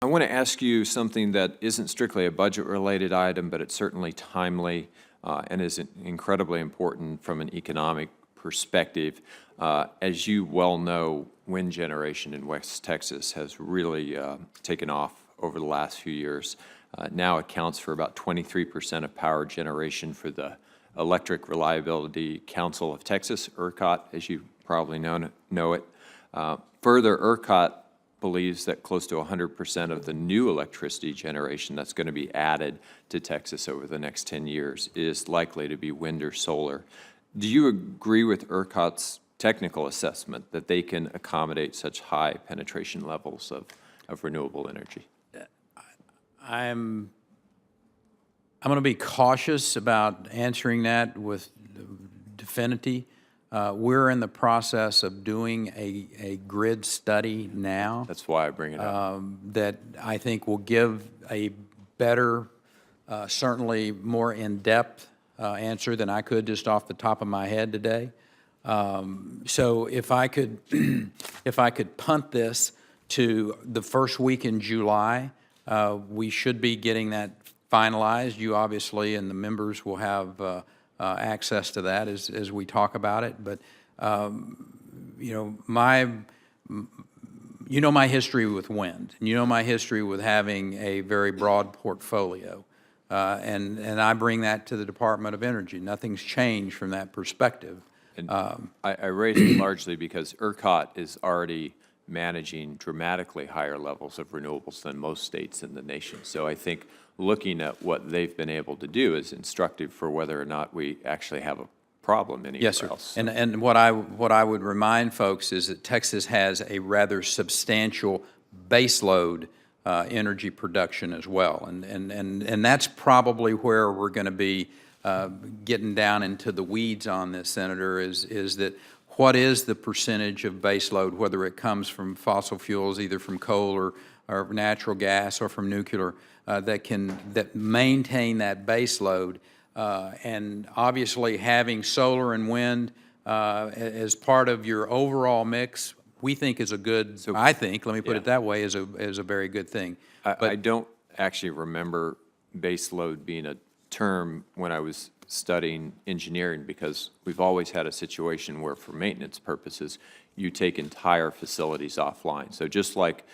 I want to ask you something that isn't strictly a budget-related item, but it's certainly timely and is incredibly important from an economic perspective. As you well know, wind generation in West Texas has really taken off over the last few years. Now accounts for about 23% of power generation for the Electric Reliability Council of Texas, ERCOT, as you probably know it. Further, ERCOT believes that close to 100% of the new electricity generation that's going to be added to Texas over the next 10 years is likely to be wind or solar. Do you agree with ERCOT's technical assessment that they can accommodate such high penetration levels of renewable energy? I'm going to be cautious about answering that with definity. We're in the process of doing a grid study now. That's why I bring it up. That I think will give a better, certainly more in-depth answer than I could just off the top of my head today. So if I could, if I could punt this to the first week in July, we should be getting that finalized. You obviously and the members will have access to that as we talk about it. But you know, my history with wind, and you know my history with having a very broad portfolio, and I bring that to the Department of Energy. Nothing's changed from that perspective. And I raise it largely because ERCOT is already managing dramatically higher levels of renewables than most states in the nation. So I think looking at what they've been able to do is instructive for whether or not we actually have a problem anywhere yes, sir. else. And what I would remind folks is that Texas has a rather substantial baseload energy production as well, and that's probably where we're going to be getting down into the weeds on this, Senator. Is that what is the percentage of baseload, whether it comes from fossil fuels, either from coal or natural gas or from nuclear, that maintain that baseload, and obviously having solar and wind as part of your overall mix, we think is a good. So, I think, let me put it that way, is a very good thing. I don't actually remember baseload being a term when I was studying engineering, because we've always had a situation where for maintenance purposes you take entire facilities offline. So just like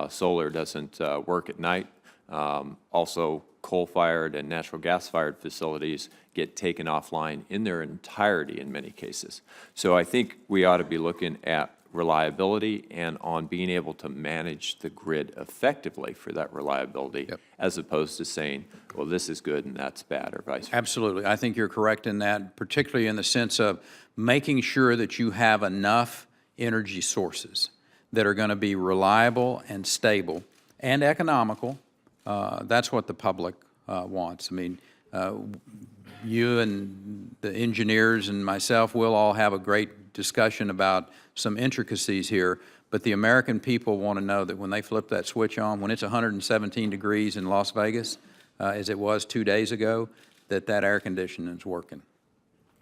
solar doesn't work at night, also coal-fired and natural gas-fired facilities get taken offline in their entirety in many cases. So I think we ought to be looking at reliability and on being able to manage the grid effectively for that reliability, as opposed to saying, well, this is good and that's bad, or vice versa. Absolutely. I think you're correct in that, particularly in the sense of making sure that you have enough energy sources that are going to be reliable and stable and economical. That's what the public wants. I mean, you and the engineers and myself will all have a great discussion about some intricacies here, but the American people want to know that when they flip that switch on, when it's 117 degrees in Las Vegas, as it was 2 days ago, that air conditioning is working.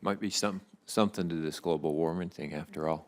Might be something to this global warming thing after all.